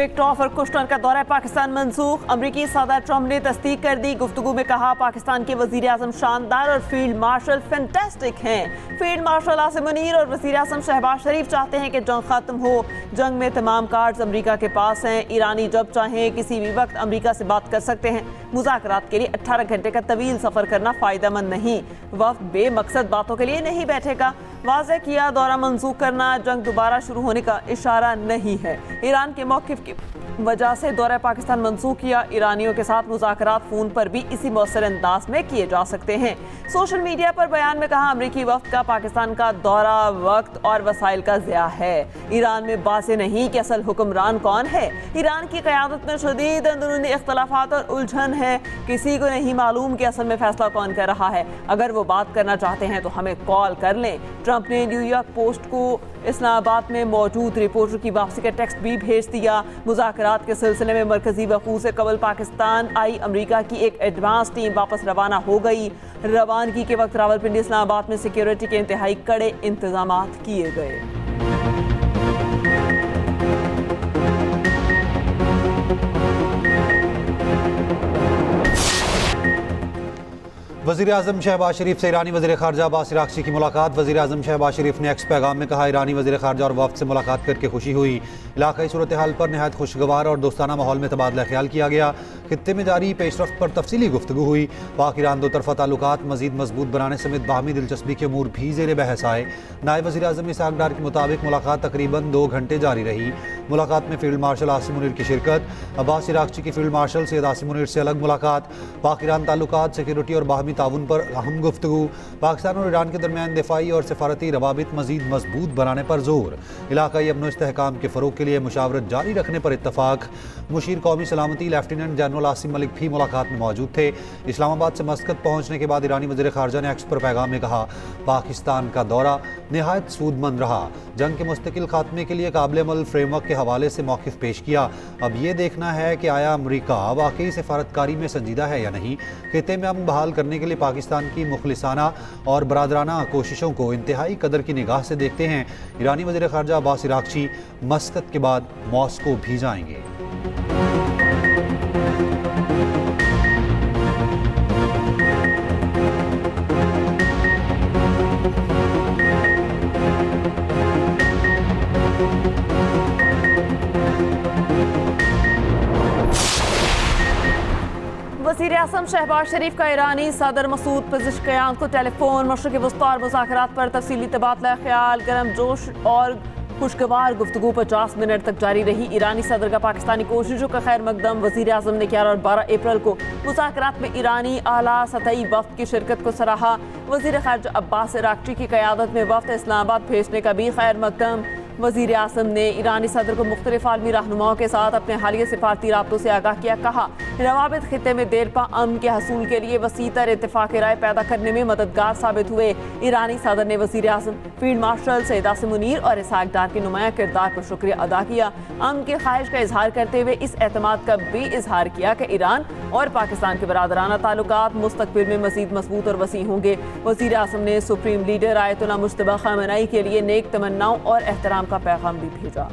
विक्टोफ और कुशनर का दौरा पाकिस्तान मंसूख। अमरीकी सदर ट्रंप ने तस्दीक कर दी। गुफ्तगू में कहा पाकिस्तान के वजीर आजम शानदार और फील्ड मार्शल फैंटास्टिक हैं। फील्ड मार्शल आसिम मुनीर और वजीर आजम शहबाज शरीफ चाहते हैं कि जंग खत्म हो। जंग में तमाम कार्ड्स अमरीका के पास हैं। ईरानी जब चाहें किसी भी वक्त अमरीका से बात कर सकते हैं। मुज़ाकरात के लिए 18 घंटे का तवील सफ़र करना फ़ायदेमंद नहीं। वक्त बेमकसद बातों के लिए नहीं बैठेगा। वाज़ेह किया दौरा मंसूख करना जंग दोबारा शुरू होने का इशारा नहीं है। ईरान के मौक़िफ़ की वजह से दौरा पाकिस्तान मंसूख किया। ईरानियों के साथ मुज़ाकरात फ़ोन पर भी इसी मौसर अंदाज में किए जा सकते हैं। सोशल मीडिया पर बयान में कहा अमरीकी वफ़द का पाकिस्तान का दौरा वक्त और वसाइल का ज़िया है। ईरान में बासे नहीं कि असल हुक्मरान कौन है। ईरान की क़यादत में शदीद अंदरूनी इख्तलाफात और उलझन है। किसी को नहीं मालूम कि असल में फैसला कौन कर रहा है। अगर वो बात करना चाहते हैं तो हमें कॉल कर लें। ट्रंप ने न्यूयॉर्क पोस्ट को इस्लामाबाद में मौजूद रिपोर्टर की वापसी का टेक्स्ट भी भेज दिया। मुज़ाकरात के सिलसिले में मरकजी वक़ूफ़ से कबल पाकिस्तान आई अमरीका की एक एडवांस टीम वापस रवाना हो गई। रवानगी के वक्त रावलपिंडी इस्लामाबाद में सिक्योरिटी के इंतहाई कड़े इंतजाम किए गए। वज़ीर आज़म शहबाज शरीफ से ईरानी वज़ीर ख़ारजा अब्बास अराग़ची की मुलाकात। वज़ीर आज़म शहबाज शरीफ ने एक्स पैगाम में कहा ईरानी वज़ीर ख़ारजा और वफ़द से मुलाकात करके खुशी हुई। इलाक़ाई सूरत हाल पर नहायत खुशगवार और दोस्ताना माहौल में तबादला ख्याल किया गया। खित्ते में जारी पेशरफ्त पर तफसीली गुफ्तगू हुई। पाक ईरान दो तरफ़ा ताल्लुकात मज़ीद मजबूत बनाने समेत बाहमी दिलचस्पी के अमूर भी ज़ेर बहस आए। नायब वज़ीर आज़म इसहाक़ डार के मुताबिक मुलाकात तकरीबन 2 घंटे जारी रही। मुलाकात में फील्ड मार्शल आसिम मुनीर की शिरकत। अब्बास अराग़ची की फील्ड मार्शल सैयद आसिम मुनीर से अलग मुलाकात। पाक ईरान ताल्लुकात, सिक्योरिटी और बाहमी ताउन पर अहम गुफ्तगू। पाकिस्तान और ईरान के दरमियान दिफाई और सफारती रवाबित मज़ीद मजबूत बनाने पर जोर। इलाक़ाई अमन इस्तेहकाम के फ़रोग़ के लिए मुशावरत जारी रखने पर इत्तफ़ाक़। मुशीर कौमी सलामती लेफ्टिनेंट जनरल आसिम मलिक भी मुलाकात में मौजूद थे। इस्लामाबाद से मस्कत पहुँचने के बाद ईरानी वज़ीर ख़ारजा ने एक्स पर पैगाम में कहा पाकिस्तान का दौरा नहायत सूदमंद रहा। जंग के मुस्तकिल खात्मे के लिए काबिल अमल फ्रेमवर्क के हवाले से मौक़िफ़ पेश किया। अब ये देखना है कि आया अमरीका वाकई सफारतकारी में संजीदा है या नहीं। खित्ते में अमन बहाल करने के लिए पाकिस्तान की मुखलिसाना और बरादराना कोशिशों को इंतहाई कदर की निगाह से देखते हैं। ईरानी वज़ीर ख़ारजा अब्बास अराग़ची मस्कत के बाद मॉस्को भी जाएंगे। वज़ीर आज़म शहबाज शरीफ का ईरानी सदर मसूद पेज़ेश्कियान को टेलीफोन। मशरिक़ी वस्ता और मुज़ाकरात पर तफसीली तबादला ख्याल। गर्म जोश और खुशगवार गुफ्तगू 50 मिनट तक जारी रही। ईरानी सदर का पाकिस्तानी कोशिशों का खैर मकदम। वज़ीर आज़म ने 11 और 12 अप्रैल को मुज़ाकरात में ईरानी आला सतही वफ़द की शिरकत को सराहा। वज़ीर ख़ारजा अब्बास अराग़ची की क़यादत में वफ़द इस्लामाबाद भेजने का भी खैर मकदम। वज़ीर आज़म ने ईरानी सदर को मुख्तलिफ आलमी रहनुमाओं के साथ अपने हालिया सिफारती राब्तों से आगाह किया। कहा रवाबित खित्ते में देरपा अमन के हसूल के लिए वसीतर इत्तेफ़ाक़ राय पैदा करने में मददगार साबित हुए। ईरानी सदर ने वज़ीर आज़म, फील्ड मार्शल सैयद आसिम मुनीर और इसहाक़ डार के नुमाया किरदार पर शुक्रिया अदा किया। अमन की ख्वाहिश का इजहार करते हुए इस एतमाद का भी इजहार किया कि ईरान और पाकिस्तान के बरादराना ताल्लुकात मुस्तक़बिल में मज़ीद मजबूत और वसी होंगे। वज़ीर आज़म ने supreme leader Ayatollah Mujtaba Khamenei के लिए नेक तमन्नाओं और एहतराम का पैगाम भी भेजा।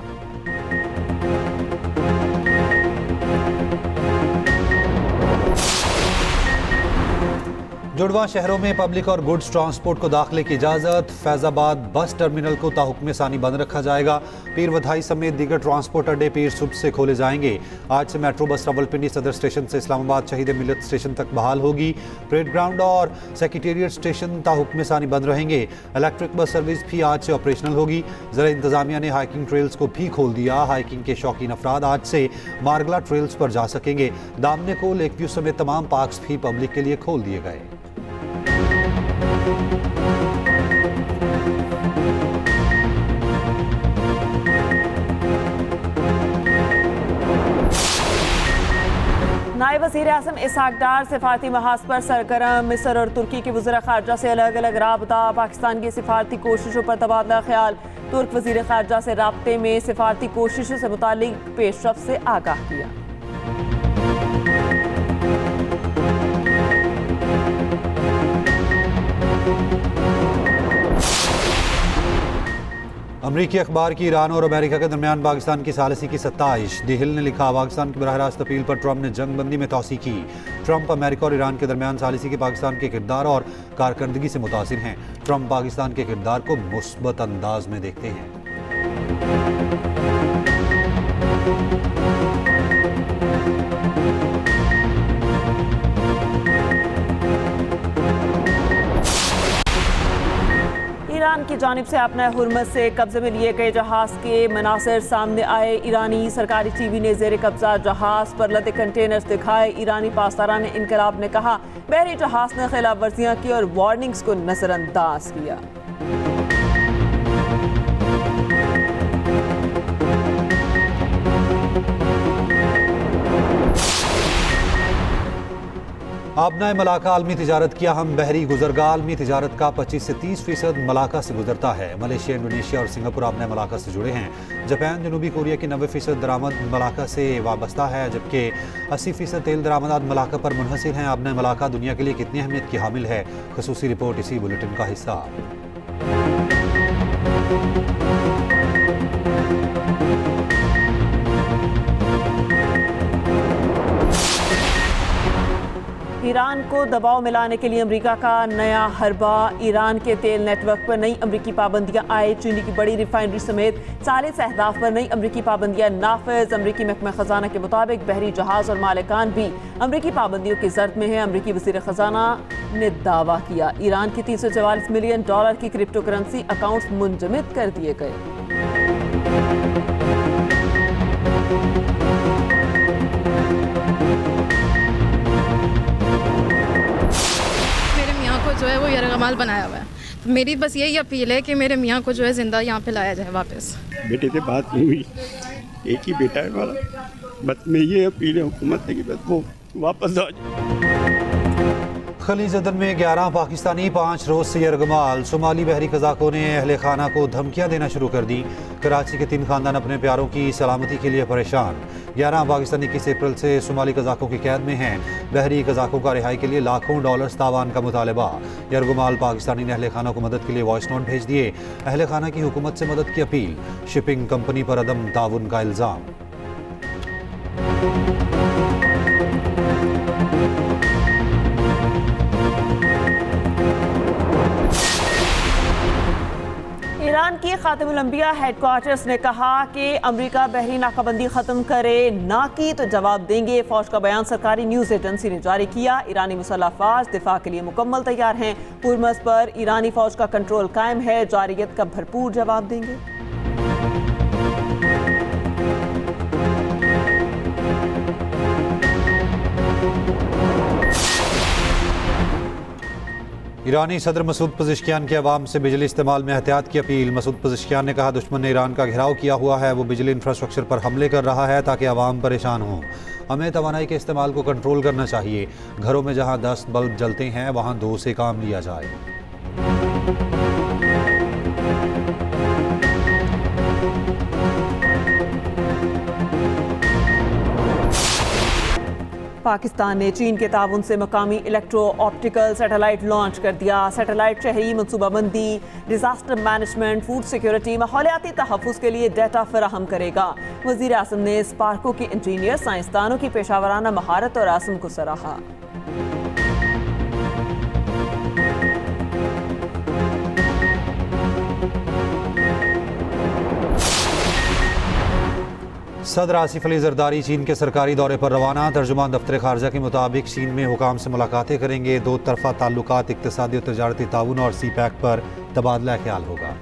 जुड़वा शहरों में पब्लिक और गुड्स ट्रांसपोर्ट को दाखिले की इजाज़त। फैज़ाबाद बस टर्मिनल को ताहुक्म सानी बंद रखा जाएगा। पीर वधाई समेत दीगर ट्रांसपोर्ट अड्डे पीर सुबह से खोले जाएंगे। आज से मेट्रो बस रावलपिंडी सदर स्टेशन से इस्लामाबाद शहीद मिलत स्टेशन तक बहाल होगी। परेड ग्राउंड और सेक्रेटेरिएट स्टेशन ताहुक्म सानी बंद रहेंगे। इलेक्ट्रिक बस सर्विस भी आज से ऑपरेशनल होगी। ज़रा इंतज़ामिया ने हाइकिंग ट्रेल्स को भी खोल दिया। हाइकिंग के शौकीन अफराद आज से मारगला ट्रेल्स पर जा सकेंगे। दामने को, लेक व्यू समेत तमाम पार्क्स भी पब्लिक के लिए खोल दिए गए। नायब वज़ीर आज़म इसहाक़ डार सिफारती महाज पर सरगर्म। मिस्र और तुर्की के वज़ीर ख़ारजा से अलग अलग राबता। पाकिस्तान की सिफारती कोशिशों पर तबादला ख्याल। तुर्क वज़ीर ख़ारजा से राब्ते में सिफारती कोशिशों से मुताल्लिक़ पेशरफ्त से आगाह किया। अमरीकी अखबार की ईरान और अमेरिका के दरमियान पाकिस्तान की सालिसी की 27। दी हिल ने लिखा, पाकिस्तान की बराह रास्त अपील पर ट्रंप ने जंग बंदी में तोसी की। ट्रंप अमेरिका और ईरान के दरमियान सालिसी के पाकिस्तान के किरदार और कारकर्दगी से मुतासिर हैं। ट्रंप पाकिस्तान के किरदार को मुस्बत अंदाज में देखते हैं। ईरान की जानिब से अपना हुर्मत से कब्जे में लिए गए जहाज के मनासिर सामने आए। ईरानी सरकारी टीवी ने जेर कब्जा जहाज पर लदे कंटेनर्स दिखाए। ईरानी पासदारान इनकलाब ने कहा, बहरी जहाज ने खिलाफ वर्जियां की और वार्निंग्स को नजरअंदाज किया। आबनाए मलाका आलमी तिजारत की अहम बहरी गुजरगाह। आलमी तिजारत का 25 से 30% मलाका से गुजरता है। मलेशिया, इंडोनेशिया और सिंगापुर आबनाए मलाका से जुड़े हैं। जापान, जनूबी कोरिया की 90% दरामद मलाका से वाबस्ता है, जबकि 80% तेल दरामदात मलाका पर मुनहसिर हैं। आबनाए मलाका दुनिया के लिए कितनी अहमियत की हामिल है, खसूसी रिपोर्ट इसी बुलेटिन का हिस्सा। ईरान को दबाव मिलाने के लिए अमेरिका का नया हरबा। ईरान के तेल नेटवर्क पर नई अमेरिकी पाबंदियां आए। चीनी की बड़ी रिफाइनरी समेत 40 अहदाफ पर नई अमेरिकी पाबंदियां नाफिज। अमेरिकी महकमा खजाना के मुताबिक बहरी जहाज और मालिकान भी अमेरिकी पाबंदियों की जर्द में है। अमेरिकी वजीर खजाना ने दावा किया, ईरान के $344 मिलियन की क्रिप्टो करेंसी अकाउंट्स मुंजमद कर दिए गए। जो है वो यरगमाल बनाया हुआ है। तो मेरी बस यही अपील है कि मेरे मियाँ को जो है जिंदा यहाँ पे लाया जाए वापस। बेटे से बात नहीं हुई, एक ही बेटा है हमारा। बस मैं ये अपील है हुकूमत से कि बस वो वापस आ जाए। खलीज अदन में 11 पाकिस्तानी 5 रोज से यरगमाल। सोमाली बहरी कज़ाकों ने अहले खाना को धमकियां देना शुरू कर दी। कराची के 3 खानदान अपने प्यारों की सलामती के लिए परेशान। 11 पाकिस्तानी 21 अप्रैल से सोमाली कज़ाकों की कैद में हैं। बहरी कज़ाकों का रिहाई के लिए लाखों डॉलर्स तावान का मुतालबा। यरगमाल पाकिस्तानी ने अहले खाना को मदद के लिए वॉइस नोट भेज दिए। अहले खाना की हुकूमत से मदद की अपील। शिपिंग कंपनी पर अदम ताउन का इल्ज़ाम। ईरान की खातिमुल अंबिया हेडक्वार्टर्स ने कहा कि अमेरिका बहरी नाकाबंदी खत्म करे, ना की तो जवाब देंगे। फौज का बयान सरकारी न्यूज एजेंसी ने जारी किया। ईरानी मुसल्लह अफवाज दिफा के लिए मुकम्मल तैयार हैं। हुर्मस पर ईरानी फौज का कंट्रोल कायम है, जारियत का भरपूर जवाब देंगे। ईरानी सदर मसूद पज़ेश्कियान की अवाम से बिजली इस्तेमाल में एहतियात की अपील। मसूद पज़ेश्कियान ने कहा, दुश्मन ने ईरान का घेराव किया हुआ है, वो बिजली इंफ्रास्ट्रक्चर पर हमले कर रहा है ताकि अवाम परेशान हों। हमें तवानाई के इस्तेमाल को कंट्रोल करना चाहिए। घरों में जहां 10 बल्ब जलते हैं वहां 2 से काम लिया जाए। पाकिस्तान ने चीन के ताउन से मकामी इलेक्ट्रो ऑप्टिकल सैटेलाइट लॉन्च कर दिया। सैटेलाइट शहरी मनसूबाबंदी, डिजास्टर मैनेजमेंट, फूड सिक्योरिटी, माहौलियाती तहफ़्फ़ुज़ के लिए डेटा फराहम करेगा। वज़ीर आज़म ने स्पार्को के इंजीनियर साइंसदानों की पेशावराना महारत और आज़म को सराहा। सदर आसिफ अली जरदारी चीन के सरकारी दौरे पर रवाना। तर्जुमान दफ्तर खारजा के मुताबिक चीन में हुकाम से मुलाकातें करेंगे। 2 तरफ़ा ताल्लुकात, इक़्तिसादी और तजारती ताउन और CPEC पर तबादला ख्याल होगा।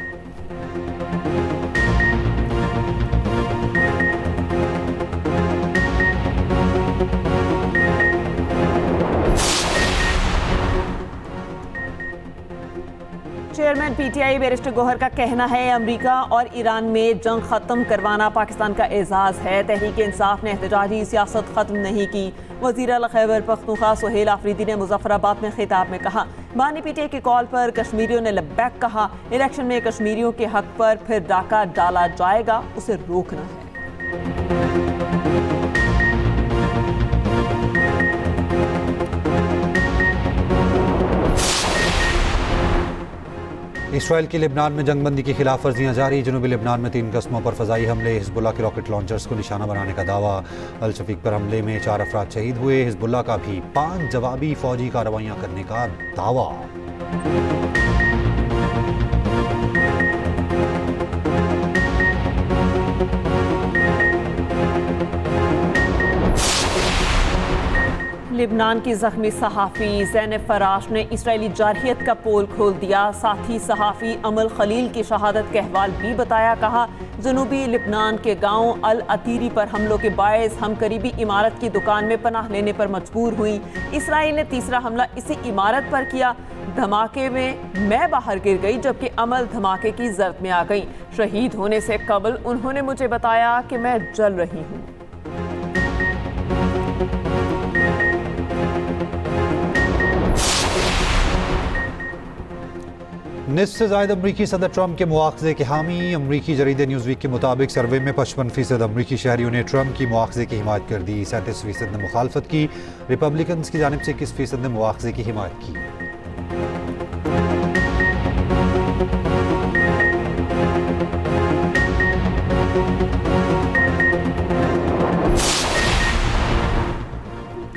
चेयरमैन PTI बैरिस्टर गौहर का कहना है, अमेरिका और ईरान में जंग खत्म करवाना पाकिस्तान का एजाज है। तहरीक इंसाफ ने एहतजाजी सियासत खत्म नहीं की। वज़ीर आला खैबर पख्तूनख्वा सुहेल आफरीदी ने मुजफ्फराबाद में खिताब में कहा, बानी PTI के कॉल पर कश्मीरियों ने लब्बैक कहा। इलेक्शन में कश्मीरियों के हक पर फिर डाका डाला जाएगा, उसे रोकना है। इसराइल की लेबनान में जंगबंदी की खिलाफ वर्जियाँ जारी। जनूबी लेबनान में 3 कस्मों पर फ़ज़ाई हमले। हिज़्बुल्लाह के रॉकेट लॉन्चर्स को निशाना बनाने का दावा। अल शफीक पर हमले में 4 अफराद शहीद हुए। हिज़्बुल्लाह का भी 5 जवाबी फ़ौजी कार्रवाइयाँ करने का दावा। लिबनान की जख्मी सहाफ़ी ज़ैनब फराश ने इसराइली जारहियत का पोल खोल दिया। साथ ही सहाफ़ी अमल खलील की शहादत के अहवाल भी बताया। कहा, जनूबी लिबनान के गांव अल अतीरी पर हमलों के बायस हम करीबी इमारत की दुकान में पनाह लेने पर मजबूर हुई। इसराइल ने तीसरा हमला इसी इमारत पर किया। धमाके में मैं बाहर गिर गई जबकि अमल धमाके की जर्द में आ गई। शहीद होने से कबल उन्होंने मुझे बताया कि मैं जल रही हूँ। निस्फ से ज़ायद अमरीकी सदर ट्रंप के मुआवजे के हामी। अमरीकी जरीदे न्यूज़वीक के मुताबिक सर्वे में 55% अमरीकी शहरियों ने ट्रंप की मुआवजे की हिमायत कर दी। 37% ने मुखालफत की। रिपब्लिकन की जानिब से 21% ने मुआवजे की हिमायत की।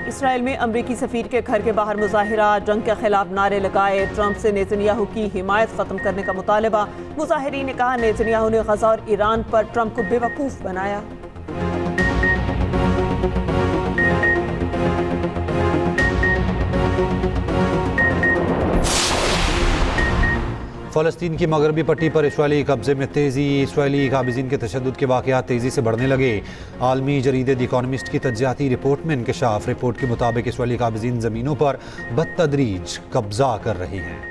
इसराइल में अमरीकी सफीर के घर के बाहर मुजाहिरा। जंग के खिलाफ नारे लगाए। ट्रंप से नेतन्याहू की हिमायत खत्म करने का मुतालबा। मुजाहिरीन ने कहा, नेतन्याहू ने गजा और ईरान पर ट्रंप को बेवकूफ़ बनाया। फ़लस्तीन की मगरबी पट्टी पर इसराइली कब्जे में तेज़ी। इसराइली काबिज़ीन के तशद्दुद के वाक़यात तेज़ी से बढ़ने लगे। आलमी जरीदे द इकॉनमिस्ट की तज्ज़ियाती रिपोर्ट में इंकशाफ। रिपोर्ट के मुताबिक इसराइली काबिज़ीन ज़मीनों पर बतदरीज कब्जा कर रहे हैं।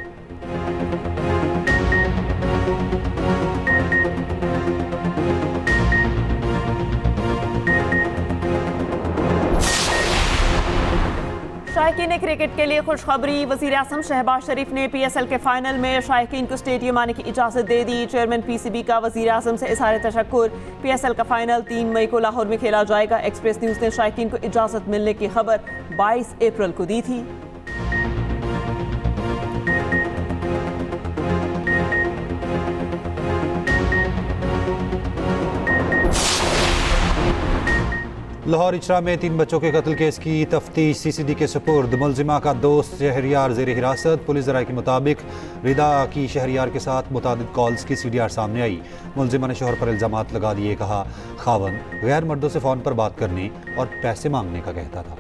शायकीन क्रिकेट के लिए खुशखबरी। वज़ीर आज़म शहबाज शरीफ ने PSL के फाइनल में शायकीन को स्टेडियम आने की इजाज़त दे दी। चेयरमैन PCB का वज़ीर आज़म से इज़हार तशक्कुर। PSL का फाइनल 3 मई को लाहौर में खेला जाएगा। एक्सप्रेस न्यूज़ ने शायकीन को इजाज़त मिलने की खबर 22 अप्रैल को दी थी। लाहौर इचरा में 3 बच्चों के कत्ल केस की तफ्तीश CCD के सुपुर्द। मुलजिमा का दोस्त शहरियार ज़ेर हिरासत। पुलिस ज़राए के मुताबिक रिदा की शहरियार के साथ मुतादिद कॉल्स की CDR सामने आई। मुलजिमा ने शोहर पर इल्ज़ामात लगा दिए। कहा, खावन गैर मर्दों से फ़ोन पर बात करने और पैसे मांगने का कहता था।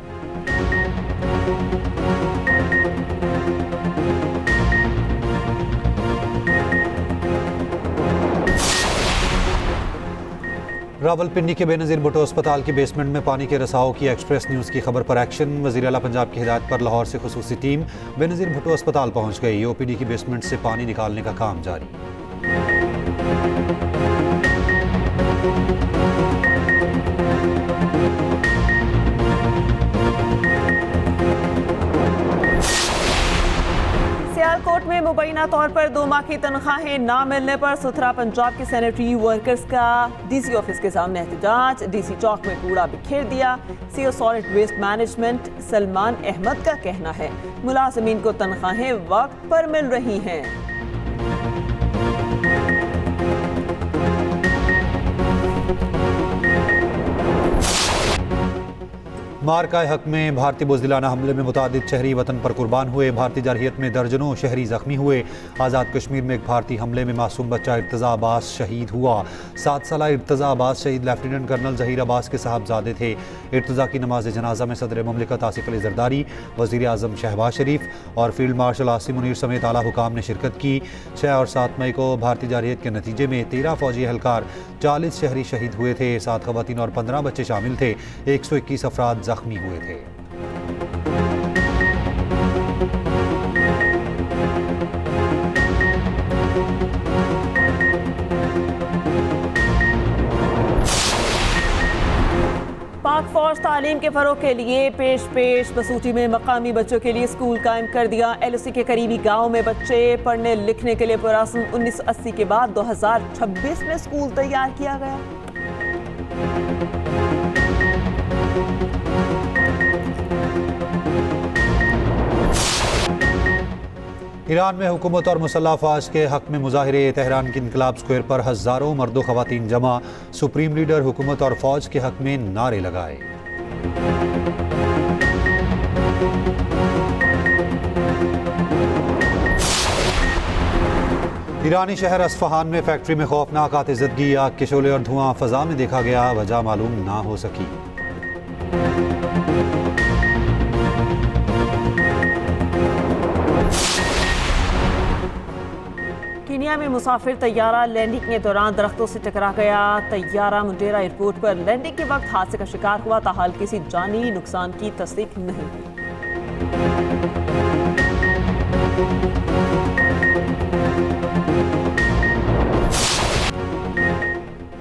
रावलपिंडी के बेनज़ीर भुट्टो अस्पताल की बेसमेंट में पानी के रिसाव की एक्सप्रेस न्यूज़ की खबर पर एक्शन। वज़ीर आला पंजाब की हिदायत पर लाहौर से खुसूसी टीम बेनज़ीर भुट्टो अस्पताल पहुंच गई। OPD की बेसमेंट से पानी निकालने का काम जारी। सियालकोट में मुबैना तौर पर 2 माह की तनख्वाहें ना मिलने पर सुथरा पंजाब के सैनिटरी वर्कर्स का DC ऑफिस के सामने एहतजाज। DC चौक में कूड़ा बिखेर दिया। CO solid waste management Salman Ahmad का कहना है, मुलाजमीन को तनख्वाहें वक्त पर मिल रही हैं। मारकाए हक में भारतीय बुज़दिलाना हमले में मुतादिद शहरी वतन पर कुर्बान हुए। भारतीय जारहियत में दर्जनों शहरी जख्मी हुए। आज़ाद कश्मीर में एक भारतीय हमले में मासूम बच्चा इर्तज़ा अब्बास शहीद हुआ। 7 साला इर्तज़ा अब्बास शहीद लेफ्टिनेंट कर्नल ज़हीर अब्बास के साहबजादे थे। इर्तज़ा की नमाज जनाजा में सदर मुमलिकत आसिफ अली ज़रदारी, वज़ीर आज़म शहबाज शरीफ और फील्ड मार्शल आसिम मुनीर समेत आला हुकाम ने शिरकत की। 6 और 7 मई को भारतीय जारहियत के नतीजे में 13 फौजी एहलकार, 40 शहरी शहीद हुए थे। 7 ख़वातीन और 15 बच्चे शामिल थे। 121 अफराद जख्मी हुए थे। पाक फौज तालीम के फ़रोग़ के लिए पेश बसूटी में मकामी बच्चों के लिए स्कूल कायम कर दिया। LOC के करीबी गाँव में बच्चे पढ़ने लिखने के लिए पुरस्म 1980 के बाद 2026 में स्कूल तैयार किया गया। ईरान में हुकूमत और मुसल्लह अफवाज के हक में मुजाहिरे। तेहरान के इनकलाब स्क्वायर पर हज़ारों मर्दो ख़वातीन जमा। सुप्रीम लीडर हुकूमत और फौज के हक में नारे लगाए। ईरानी शहर अस्फहान में फैक्ट्री में खौफनाक आतिशबाजी। आग के शोले और धुआं फ़ज़ा में देखा गया, वजह मालूम ना हो सकी। कीनिया में मुसाफिर तैयारा लैंडिंग के दौरान दरख्तों से टकरा गया। तैयारा मुंडेरा एयरपोर्ट पर लैंडिंग के वक्त हादसे का शिकार हुआ, ताहाल किसी जानी नुकसान की तस्दीक नहीं हुई।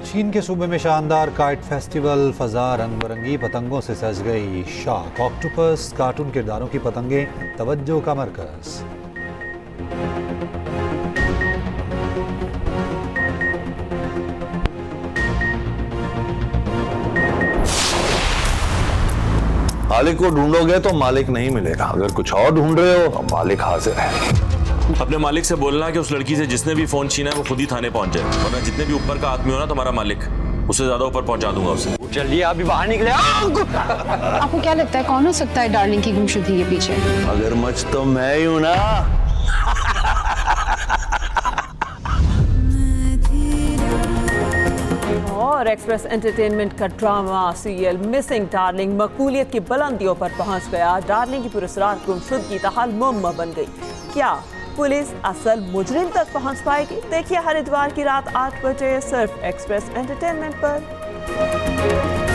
चीन के सूबे में शानदार काइट फेस्टिवल। फ़ज़ा रंग बिरंगी पतंगों से सज गई। शार्क, ऑक्टोपस, कार्टून किरदारों की पतंगें तवज्जो का मरकज़। मालिक को ढूंढोगे तो मालिक नहीं मिलेगा, अगर कुछ और ढूंढ रहे हो तो मालिक हाजिर है। अपने मालिक से बोलना कि उस लड़की से जिसने भी फोन छीना है वो खुद ही थाने पहुंच जाए, वरना जितने भी ऊपर का आदमी हो ना तुम्हारा मालिक, उससे ज्यादा ऊपर पहुंचा दूंगा उसे। चलिए अभी बाहर निकले। आपको क्या लगता है कौन हो सकता है डार्लिंग की गुमशुदगी के पीछे? अगर मच तो मैं ही हूं ना। और एक्सप्रेस एंटरटेनमेंट का ड्रामा सीरियल मिसिंग डार्लिंग मकबूलियत की बुलंदियों पर पहुंच गया। डार्लिंग की पुरस्कार गुमशुदगी ताहाल मुअम्मा बन गई। क्या पुलिस असल मुजरिम तक पहुंच पाएगी? देखिए हर इतवार की रात 8 बजे सिर्फ एक्सप्रेस एंटरटेनमेंट पर।